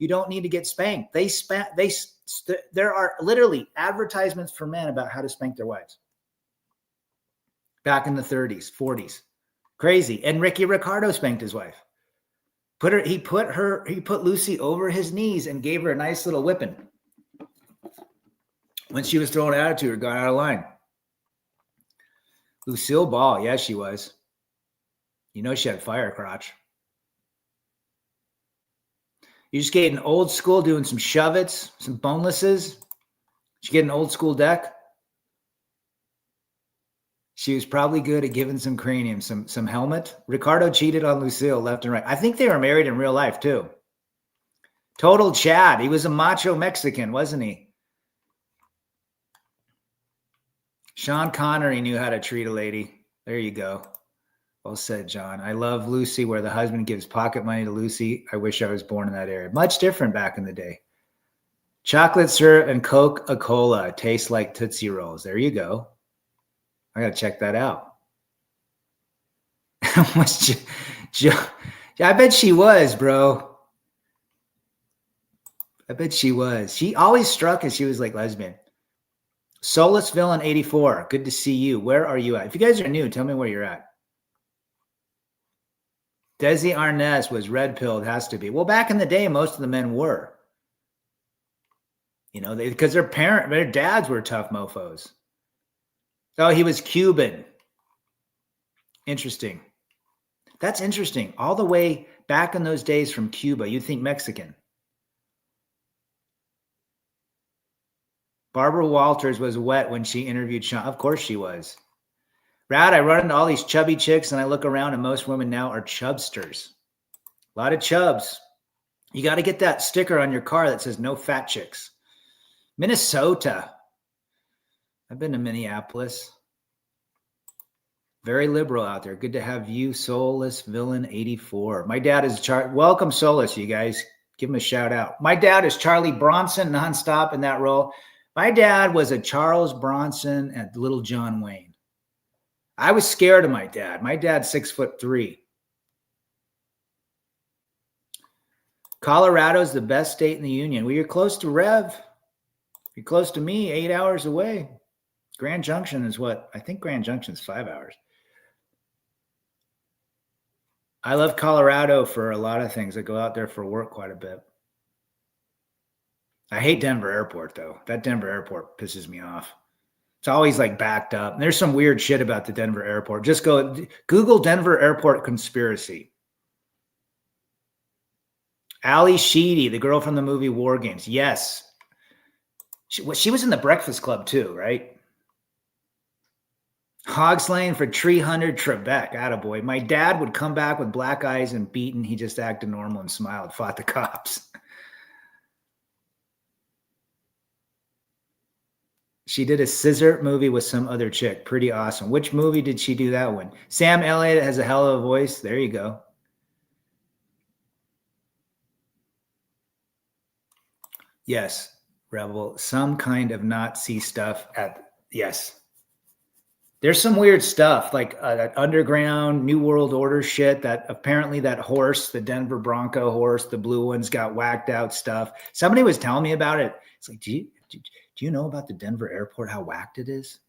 don't need to get spanked. There are literally advertisements for men about how to spank their wives. Back in the 30s, 40s. Crazy. And Ricky Ricardo spanked his wife. He put Lucy over his knees and gave her a nice little whipping when she was throwing attitude or got out of line. Lucille Ball, yeah, she was. You know she had fire crotch. You just get an old school doing some shove-its, some bonelesses. Did you get an old school deck? She was probably good at giving some cranium, some helmet. Ricardo cheated on Lucille left and right. I think they were married in real life too. Total Chad. He was a macho Mexican, wasn't he? Sean Connery knew how to treat a lady. There you go. Well said, John. I Love Lucy, where the husband gives pocket money to Lucy. I wish I was born in that era. Much different back in the day. Chocolate syrup and Coca-Cola taste like Tootsie Rolls. There you go. I got to check that out. I bet she was, bro. I bet she was. She always struck as she was like lesbian. Soulless Villain 84. Good to see you. Where are you at? If you guys are new, tell me where you're at. Desi Arnaz was red-pilled. Has to be. Well, back in the day, most of the men were. You know, because their dads were tough mofos. Oh, he was Cuban. Interesting. That's interesting. All the way back in those days from Cuba, you'd think Mexican. Barbara Walters was wet when she interviewed Sean. Of course she was. Rad, I run into all these chubby chicks and I look around and most women now are chubsters. A lot of chubs. You got to get that sticker on your car that says no fat chicks. Minnesota. I've been to Minneapolis. Very liberal out there. Good to have you, Soulless Villain 84. My dad is welcome, Soulless, you guys. Give him a shout out. My dad is Charlie Bronson, nonstop in that role. My dad was a Charles Bronson and Little John Wayne. I was scared of my dad. My dad's 6'3". Colorado's the best state in the union. Well, you're close to Rev. You're close to me, 8 hours away. Grand Junction is what? I think Grand Junction is 5 hours. I love Colorado for a lot of things. I go out there for work quite a bit. I hate Denver Airport, though. That Denver Airport pisses me off. It's always like backed up. And there's some weird shit about the Denver Airport. Just Google Denver Airport conspiracy. Ali Sheedy, the girl from the movie War Games. Yes. She was in the Breakfast Club too, right? Hogs Lane for Tree Hunter Trebek. Attaboy. My dad would come back with black eyes and beaten. He just acted normal and smiled, fought the cops. She did a scissor movie with some other chick. Pretty awesome. Which movie did she do that one? Sam Elliott has a hell of a voice. There you go. Yes, Rebel. Some kind of Nazi stuff yes. There's some weird stuff like that underground New World Order shit that apparently that horse, the Denver Bronco horse, the blue ones got whacked out stuff. Somebody was telling me about it. It's like, do you know about the Denver airport, how whacked it is?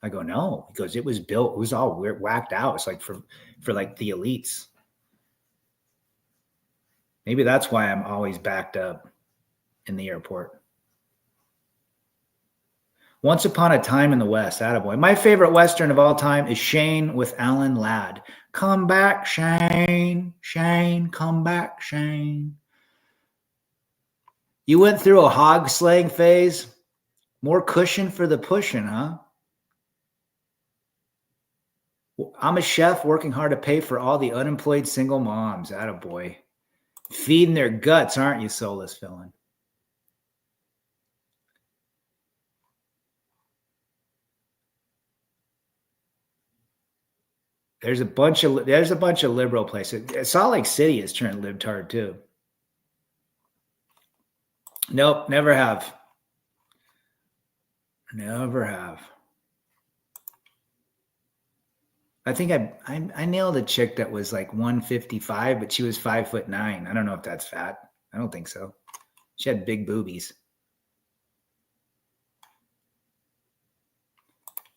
I go, no, because it was built. It was all weird, whacked out. It's like for like the elites. Maybe that's why I'm always backed up in the airport. Once Upon a Time in the West. Attaboy. My favorite Western of all time is Shane with Alan Ladd. Come back, Shane. Shane, come back, Shane. You went through a hog slaying phase. More cushion for the pushing, huh? I'm a chef working hard to pay for all the unemployed single moms. Attaboy. Feeding their guts, aren't you, Soulless Villain? There's a bunch of liberal places. Salt Lake City is turned libtard too. Nope, never have. Never have. I think I nailed a chick that was like 155, but she was 5'9". I don't know if that's fat. I don't think so. She had big boobies.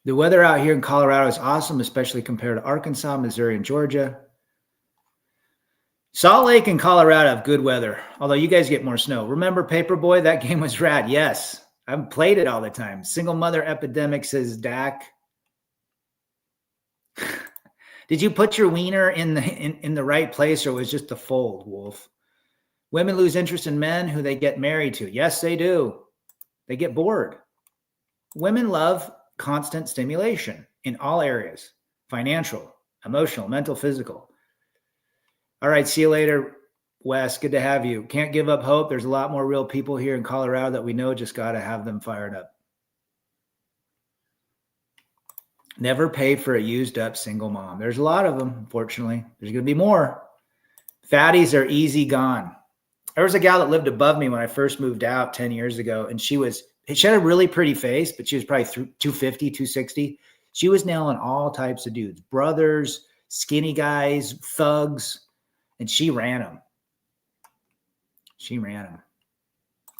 The weather out here in Colorado is awesome, especially compared to Arkansas, Missouri, and Georgia. Salt Lake and Colorado have good weather, although you guys get more snow. Remember Paperboy? That game was rad. Yes, I've played it all the time. Single mother epidemic, says Dak. Did you put your wiener in the right place, or was it just a fold, Wolf? Women lose interest in men who they get married to. Yes, they do. They get bored. Women love constant stimulation in all areas: financial, emotional, mental, physical. All right, see you later, Wes. Good to have you. Can't give up hope. There's a lot more real people here in Colorado that we know. Just got to have them fired up. Never pay for a used up single mom. There's a lot of them, unfortunately. There's going to be more. Fatties are easy gone. There was a gal that lived above me when I first moved out 10 years ago, and she had a really pretty face, but she was probably 250, 260. She was nailing all types of dudes, brothers, skinny guys, thugs, and she ran them. She ran them.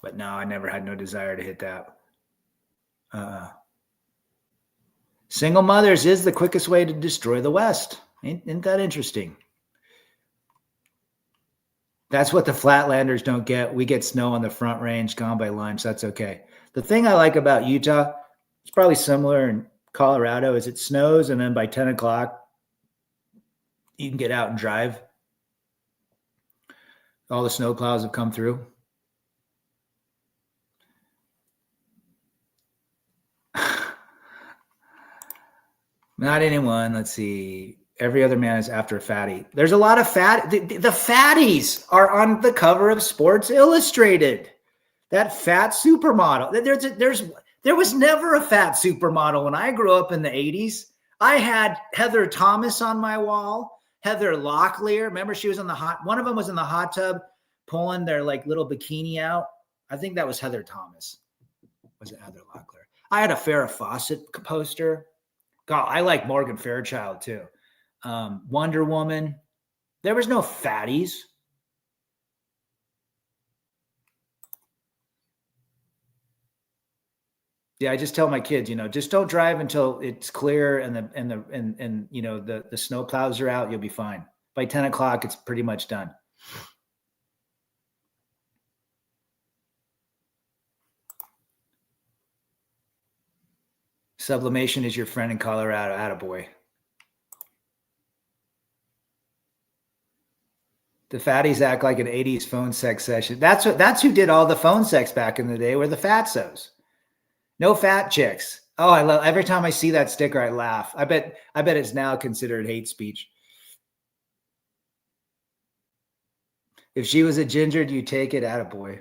But no, I never had no desire to hit that. Single mothers is the quickest way to destroy the West. Isn't that interesting? That's what the Flatlanders don't get. We get snow on the Front Range, gone by lunch. That's okay. The thing I like about Utah, it's probably similar in Colorado, is it snows, and then by 10 o'clock, you can get out and drive. All the snow plows have come through. Not anyone. Let's see. Every other man is after a fatty. There's a lot of fat. The fatties are on the cover of Sports Illustrated. That fat supermodel. There was never a fat supermodel when I grew up in the 80s. I had Heather Thomas on my wall. Heather Locklear. Remember, she was one of them was in the hot tub pulling their like little bikini out. I think that was Heather Thomas. Was it Heather Locklear? I had a Farrah Fawcett poster. God, I like Morgan Fairchild too. Wonder Woman. There was no fatties. Yeah, I just tell my kids, just don't drive until it's clear and the snow plows are out. You'll be fine. By 10 o'clock, it's pretty much done. Sublimation is your friend in Colorado. Attaboy. The fatties act like an 80s phone sex session. That's who did all the phone sex back in the day, were the fatsos. No fat chicks. Oh, I love every time I see that sticker, I laugh. I bet it's now considered hate speech. If she was a ginger, do you take it? Attaboy.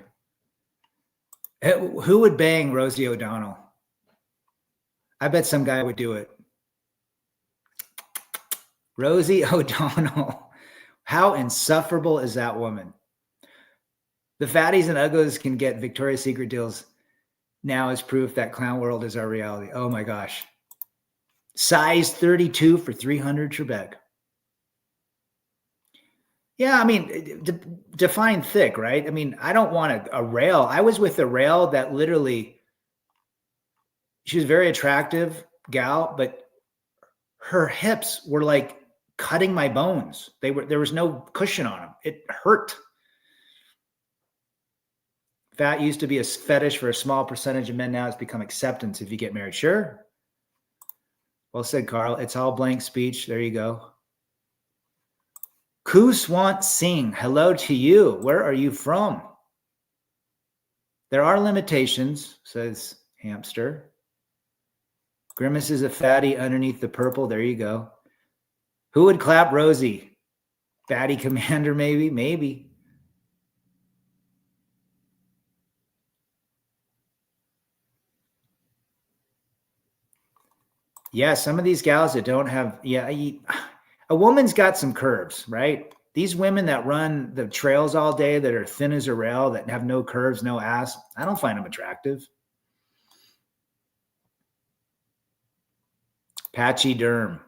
Who would bang Rosie O'Donnell? I bet some guy would do it. Rosie O'Donnell. How insufferable is that woman? The fatties and uggos can get Victoria's Secret deals now as proof that clown world is our reality. Oh my gosh. Size 32 for $300 Trebek. Yeah, I mean, define thick, right? I mean, I don't want a rail. I was with a rail that literally, she was a very attractive gal, but her hips were like cutting my bones. There was no cushion on them. It hurt. Fat used to be a fetish for a small percentage of men. Now it's become acceptance if you get married. Sure. Well said, Carl. It's all blank speech. There you go. Kuswant Singh, hello to you. Where are you from? There are limitations, says Hamster. Grimace is a fatty underneath the purple. There you go. Who would clap Rosie? Fatty Commander, maybe? Maybe. Yeah, some of these gals that don't have, a woman's got some curves, right? These women that run the trails all day that are thin as a rail, that have no curves, no ass, I don't find them attractive. Patchy derm.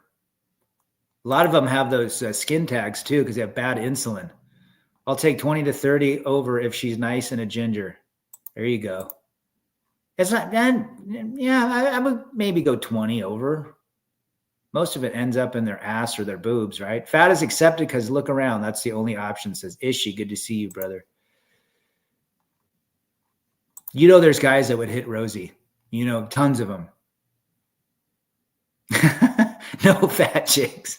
A lot of them have those skin tags too because they have bad insulin. I'll take 20 to 30 over if she's nice and a ginger. There you go. It's not, I would maybe go 20 over. Most of it ends up in their ass or their boobs, right? Fat is accepted because look around. That's the only option, says Ishi. Good to see you, brother. There's guys that would hit Rosie. Tons of them. No fat chicks.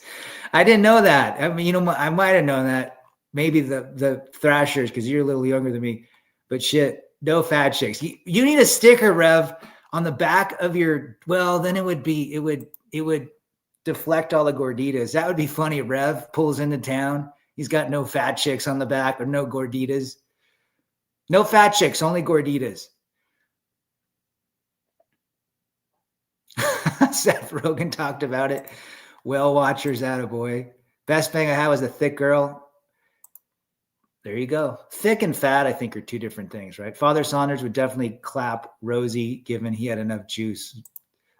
I didn't know that. I mean, I might have known that. Maybe the Thrashers, because you're a little younger than me. But shit, no fat chicks. You need a sticker, Rev, on the back of your. Well, then it would deflect all the gorditas. That would be funny. Rev pulls into town. He's got no fat chicks on the back or no gorditas. No fat chicks, only gorditas. Seth Rogen talked about it. Whale watchers, attaboy. Best thing I had was a thick girl. There you go. Thick and fat, I think, are two different things, right? Father Saunders would definitely clap Rosie given he had enough juice.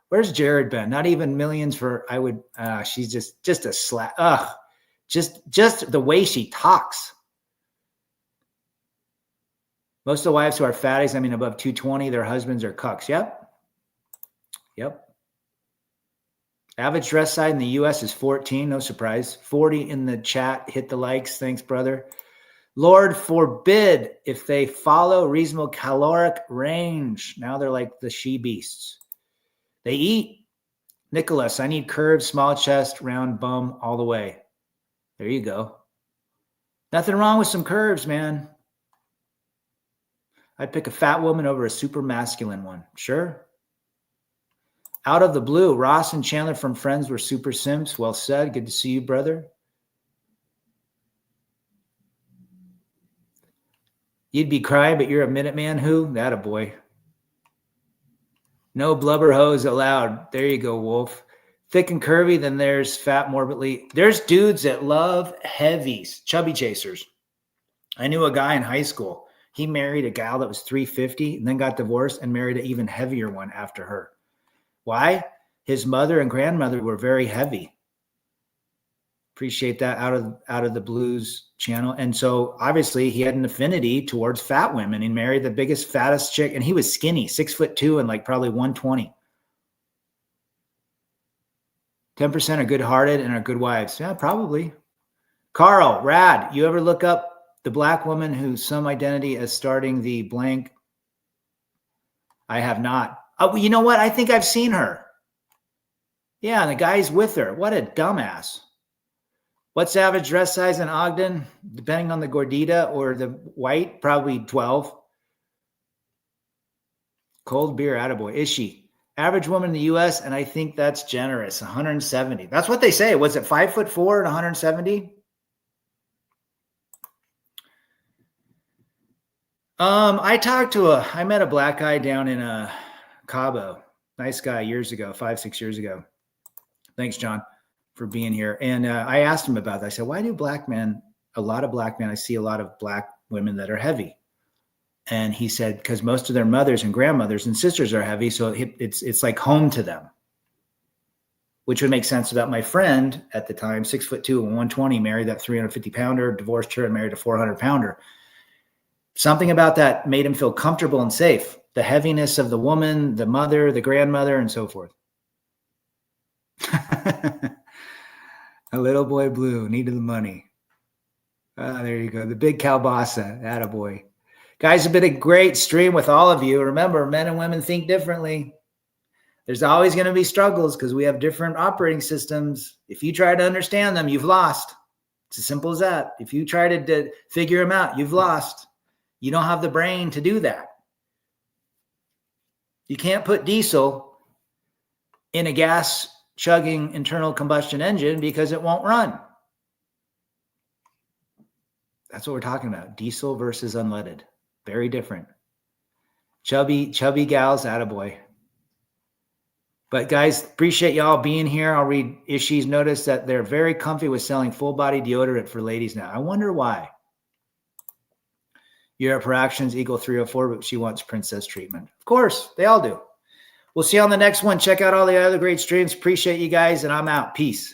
Where's Jared been? Not even millions for, I would, she's just a slap. Ugh. Just the way she talks. Most of the wives who are fatties, above 220, their husbands are cucks. Yep. Average dress size in the U.S. is 14. No surprise. 40 in the chat. Hit the likes. Thanks, brother. Lord forbid if they follow reasonable caloric range. Now they're like the she beasts. They eat. Nicholas, I need curves, small chest, round bum all the way. There you go. Nothing wrong with some curves, man. I'd pick a fat woman over a super masculine one. Sure. Out of the blue, Ross and Chandler from Friends were super simps. Well said. Good to see you, brother. You'd be crying, but you're a Minuteman. Who? That a boy. No blubber hose allowed. There you go, Wolf. Thick and curvy, then there's fat morbidly. There's dudes that love heavies, chubby chasers. I knew a guy in high school. He married a gal that was 350 and then got divorced and married an even heavier one after her. Why? His mother and grandmother were very heavy. Appreciate that out of the blues channel. And so obviously he had an affinity towards fat women. He married the biggest, fattest chick, and he was skinny, 6'2" and like probably 120. 10% are good-hearted and are good wives. Yeah, probably. Carl, rad. You ever look up the black woman who's some identity as starting the blank? I have not. Oh, you know what? I think I've seen her. Yeah, and the guy's with her. What a dumbass. What's average dress size in Ogden? Depending on the gordita or the white, probably 12. Cold beer, attaboy. Is she? Average woman in the U.S., and I think that's generous, 170. That's what they say. Was it 5'4" and 170? I met a black guy down in Cabo. Nice guy years ago, 5-6 years ago. Thanks, John, for being here. And I asked him about that. I said, why do a lot of black men, I see a lot of black women that are heavy. And he said, because most of their mothers and grandmothers and sisters are heavy. So it's like home to them, which would make sense about my friend at the time, 6'2" and 120, married that 350 pounder, divorced her and married a 400 pounder. Something about that made him feel comfortable and safe. The heaviness of the woman, the mother, the grandmother, and so forth. A little boy blue needed the money. There you go. The big Calbasa. Attaboy. Guys, it's been a great stream with all of you. Remember, men and women think differently. There's always going to be struggles because we have different operating systems. If you try to understand them, you've lost. It's as simple as that. If you try to figure them out, you've lost. You don't have the brain to do that. You can't put diesel in a gas chugging internal combustion engine because it won't run. That's what we're talking about. Diesel versus unleaded. Very different. Chubby gals, attaboy. But guys, appreciate y'all being here. I'll read Ishi's notice that they're very comfy with selling full body deodorant for ladies now. I wonder why. Europe her actions equal 304, but she wants princess treatment. Of course, they all do. We'll see you on the next one. Check out all the other great streams. Appreciate you guys, and I'm out. Peace.